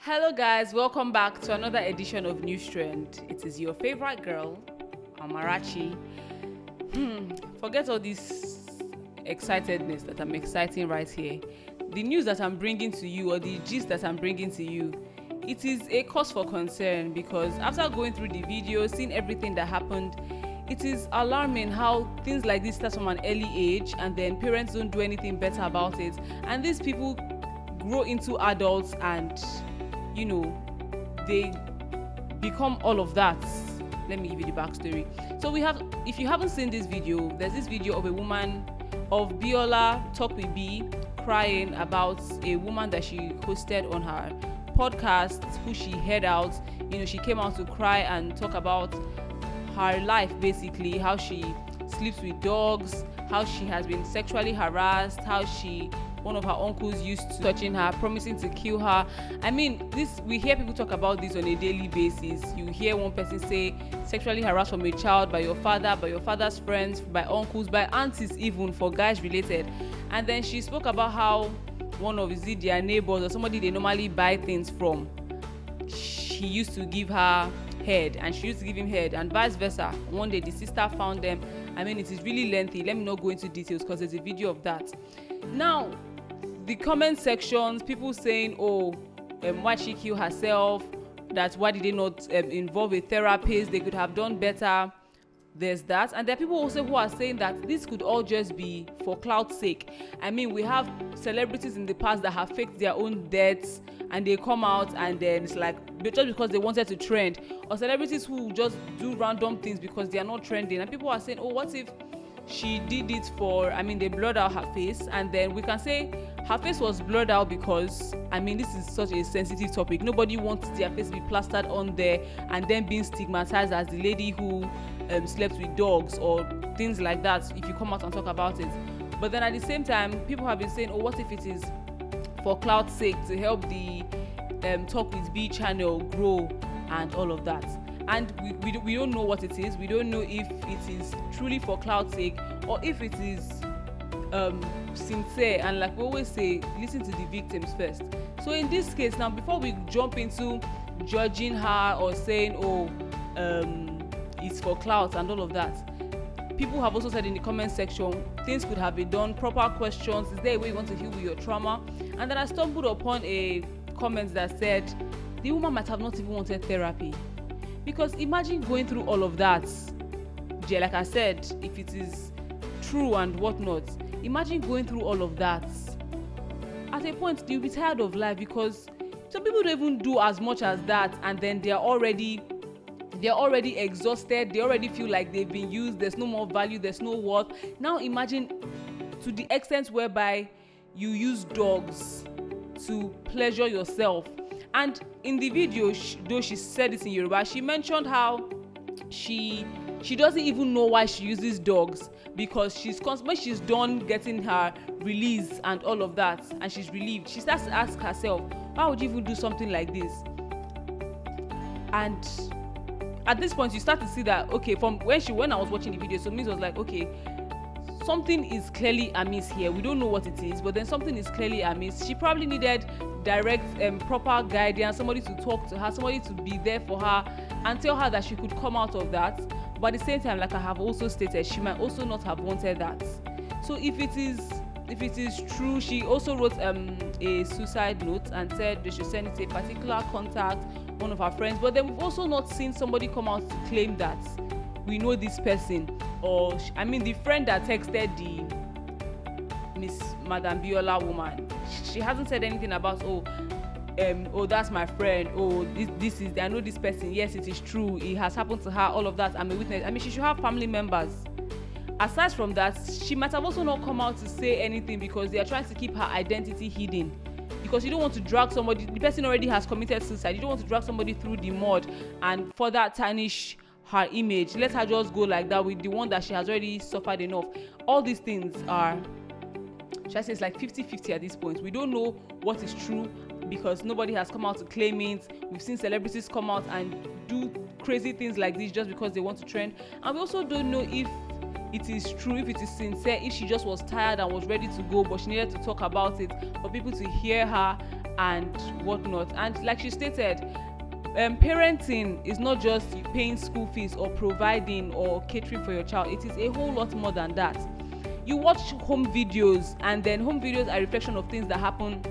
Hello guys, welcome back to another edition of News Trend. It is your favorite girl, Amarachi. Forget all this excitedness that I'm exciting right here. The news that I'm bringing to you, or the gist that I'm bringing to you, it is a cause for concern because after going through the video, seeing everything that happened, it is alarming how things like this start from an early age and then parents don't do anything better about it. And these people grow into adults and they become all of that. Let me give you the backstory. So if you haven't seen this video, there's this video of a woman, of Biola Talk with B, crying about a woman that she hosted on her podcast, who she heard out. She came out to cry and talk about her life, basically how she sleeps with dogs, how she has been sexually harassed, how one of her uncles used to touching her, promising to kill her. We hear people talk about this on a daily basis. You hear one person say sexually harassed from a child by your father, by your father's friends, by uncles, by aunties, even for guys related. And then she spoke about how one of their neighbors or somebody they normally buy things from, he used to give her head and she used to give him head, and vice versa. One day the sister found them. It is really lengthy. Let me not go into details because there's a video of that. Now, the comment sections, people saying, why she kill herself, that why did they not involve a therapist, they could have done better. There's that. And there are people also who are saying that this could all just be for clout's sake. We have celebrities in the past that have faked their own deaths and they come out and then it's like just because they wanted to trend, or celebrities who just do random things because they are not trending. And people are saying, what if she did it for, they blurred out her face, and then we can say her face was blurred out because this is such a sensitive topic. Nobody wants their face to be plastered on there and then being stigmatized as the lady who slept with dogs or things like that if you come out and talk about it. But then at the same time, people have been saying, what if it is for clout's sake, to help the Talk with B channel grow and all of that. And we don't know what it is. We don't know if it is truly for clout's sake or if it is sincere. And like we always say, listen to the victims first. So in this case now, before we jump into judging her or saying it's for clout and all of that, people have also said in the comment section things could have been done, proper questions. Is there a way you want to heal with your trauma? And then I stumbled upon a comment that said the woman might have not even wanted therapy. Because imagine going through all of that. Like I said, if it is true and whatnot, imagine going through all of that. At a point, you'll be tired of life because some people don't even do as much as that, and then they're already exhausted. They already feel like they've been used. There's no more value. There's no worth. Now imagine to the extent whereby you use dogs to pleasure yourself. And in the video, though she said it in Yoruba, she mentioned how she doesn't even know why she uses dogs, because when she's done getting her release and all of that and she's relieved, she starts to ask herself, why would you even do something like this? And at this point you start to see that, okay, from when I was watching the video, so me was like, okay, something is clearly amiss here. We don't know what it is, but then something is clearly amiss. She probably needed direct proper guidance, somebody to talk to her, somebody to be there for her and tell her that she could come out of that. But at the same time, like I have also stated, she might also not have wanted that. So if it is true, she also wrote a suicide note and said they should send it to a particular contact, one of her friends. But then we've also not seen somebody come out to claim that we know this person, or the friend that texted the Miss Madam Biola woman, she hasn't said anything about that's my friend, this is, I know this person, yes, it is true, it has happened to her, all of that, I'm a witness. She should have family members. Aside from that, she might have also not come out to say anything because they are trying to keep her identity hidden, because you don't want to drag somebody, the person already has committed suicide, you don't want to drag somebody through the mud and further tarnish her image. Let her just go like that with the one that she has already suffered enough. All these things are, should I say, it's like 50-50 at this point. We don't know what is true because nobody has come out to claim it. We've seen celebrities come out and do crazy things like this just because they want to trend, and we also don't know if it is true, if it is sincere, if she just was tired and was ready to go but she needed to talk about it for people to hear her and whatnot. And like she stated, parenting is not just paying school fees or providing or catering for your child. It is a whole lot more than that. You watch home videos, and then home videos are a reflection of things that happen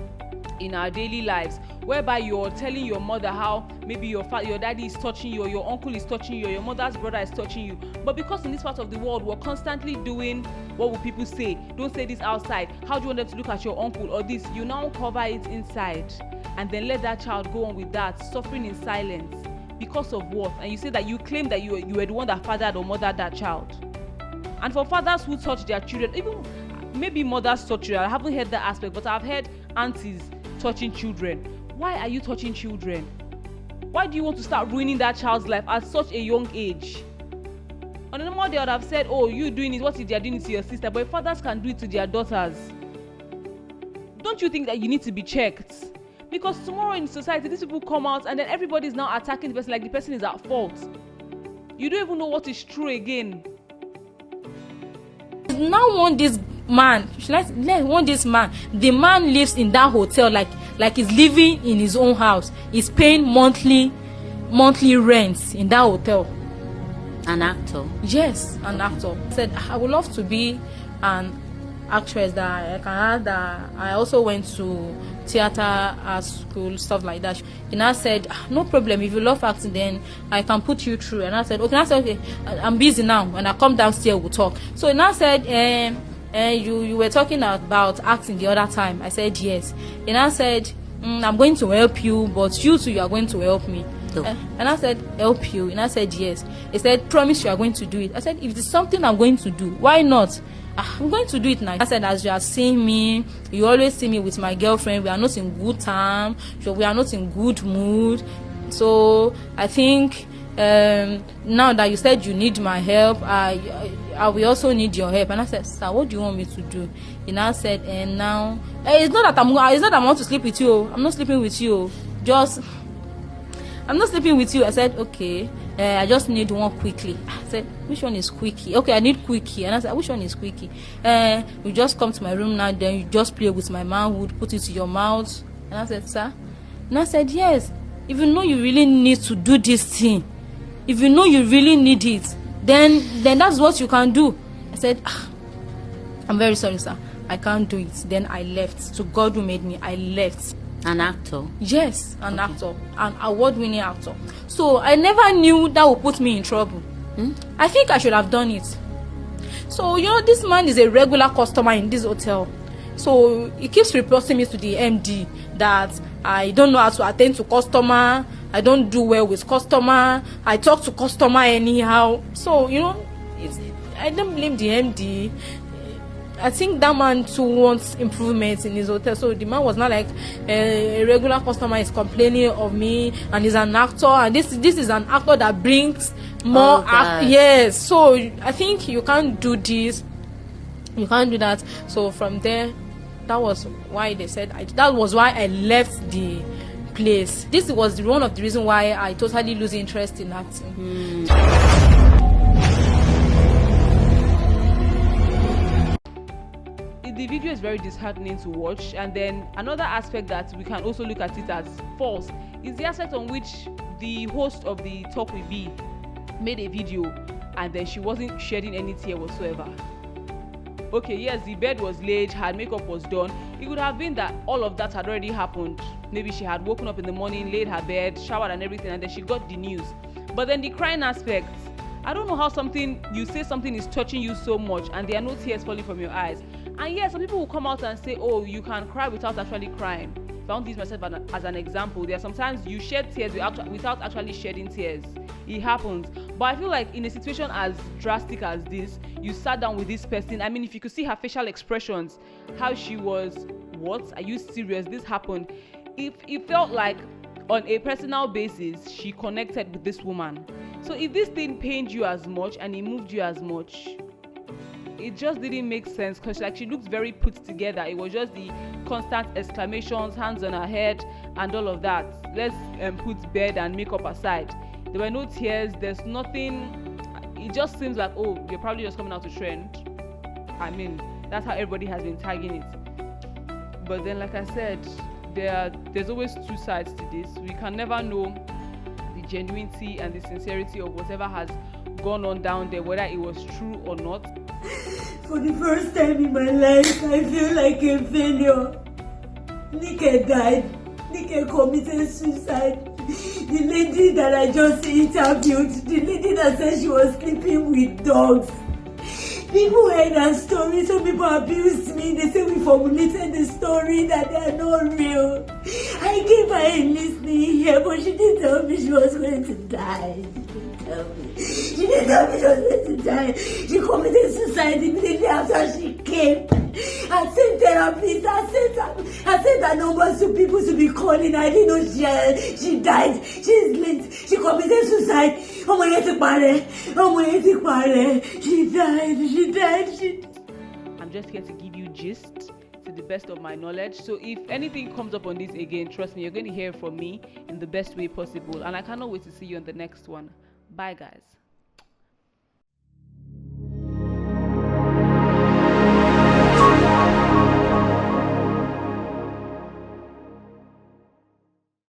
in our daily lives, whereby you're telling your mother how maybe your daddy is touching you, or your uncle is touching you, or your mother's brother is touching you. But because in this part of the world we're constantly doing what will people say, don't say this outside, how do you want them to look at your uncle or this, you now cover it inside and then let that child go on with that, suffering in silence. Because of what? And you say that you claim that you were the one that fathered or mothered that child. And for fathers who touch their children, even maybe mothers touch children, I haven't heard that aspect, but I've heard aunties touching children. Why are you touching children? Why do you want to start ruining that child's life at such a young age? On a normal day, I would have said, oh, you doing it, what if they are doing it to your sister? But if fathers can do it to their daughters, don't you think that you need to be checked? Because tomorrow in society, these people come out and then everybody is now attacking the person like the person is at fault. You don't even know what is true again. Now want this man, let's want this man. The man lives in that hotel like he's living in his own house. He's paying monthly rents in that hotel. An actor? Yes, an actor. Said I would love to be an actress, that I can add that I also went to theater art school, stuff like that. And I said, no problem, if you love acting then I can put you through. And I said, okay. And I said, okay, I'm busy now, when I come downstairs we'll talk. So and I said, you were talking about acting the other time. I said yes. And I said, I'm going to help you, but you too, you are going to help me. And I said, help you? And I said yes. He said, promise you are going to do it. I said, if it's something I'm going to do, why not? I'm going to do it now. I said, as you are seeing me, you always see me with my girlfriend. We are not in good time. So we are not in good mood. So I think now that you said you need my help, I will also need your help. And I said, sir, what do you want me to do? And I said, and now it's not that I want to sleep with you. I'm not sleeping with you. I'm not sleeping with you. I said, okay, I just need one quickie. I said, which one is quickie? Okay, I need quickie. And I said, which one is quickie? You just come to my room now, then you just play with my manhood, put it to your mouth. And I said, sir? And I said, yes. If you know you really need to do this thing, if you know you really need it, then that's what you can do. I said, I'm very sorry, sir. I can't do it. Then I left. To God who made me, I left. An actor? Yes, an actor, an award-winning actor. So I never knew that would put me in trouble. I think I should have done it. So this man is a regular customer in this hotel. So he keeps reporting me to the MD that I don't know how to attend to customer. I don't do well with customer. I talk to customer anyhow. So I don't blame the MD. I think that man too wants improvements in his hotel. So the man was not like a regular customer is complaining of me, and he's an actor, and this is an actor that brings more yes. So I think you can't do this, you can't do that. So from there, that was why they said that was why I left the place. This was one of the reasons why I totally lose interest in acting. The video is very disheartening to watch. And then another aspect that we can also look at it as false is the aspect on which the host of the Talk With B made a video and then she wasn't shedding any tear whatsoever. Okay, yes, the bed was laid, her makeup was done. It could have been that all of that had already happened. Maybe she had woken up in the morning, laid her bed, showered and everything, and then she got the news. But then the crying aspect, I don't know how you say something is touching you so much and there are no tears falling from your eyes. And yes, some people will come out and say, oh, you can cry without actually crying. If I want to use myself as an example, there are sometimes you shed tears without actually shedding tears. It happens. But I feel like in a situation as drastic as this, you sat down with this person. I mean, if you could see her facial expressions, how she was, what? Are you serious? This happened. If it felt like on a personal basis, she connected with this woman. So if this thing pained you as much and it moved you as much, it just didn't make sense, because she looked very put together. It was just the constant exclamations, hands on her head and all of that. Let's put bed and makeup aside. There were no tears, there's nothing. It just seems like, oh, you're probably just coming out to trend. I mean, that's how everybody has been tagging it. But then, like I said, there's always two sides to this. We can never know the genuinity and the sincerity of whatever has gone on down there, whether it was true or not. For the first time in my life, I feel like a failure. Nike died. Nike committed suicide. The lady that I just interviewed, the lady that said she was sleeping with dogs. People heard her story, some people abused me. They say we formulated the story, that they are not real. I gave her a listening here, but she didn't tell me she was going to die. She didn't tell me she was going to die. She committed suicide immediately after she came. I sent therapists, I sent her numbers to people to be calling. I didn't know she died. She's late. She committed suicide. She died. I'm just here to give you gist to the best of my knowledge. So if anything comes up on this again, trust me, you're going to hear from me in the best way possible. And I cannot wait to see you on the next one. Bye, guys.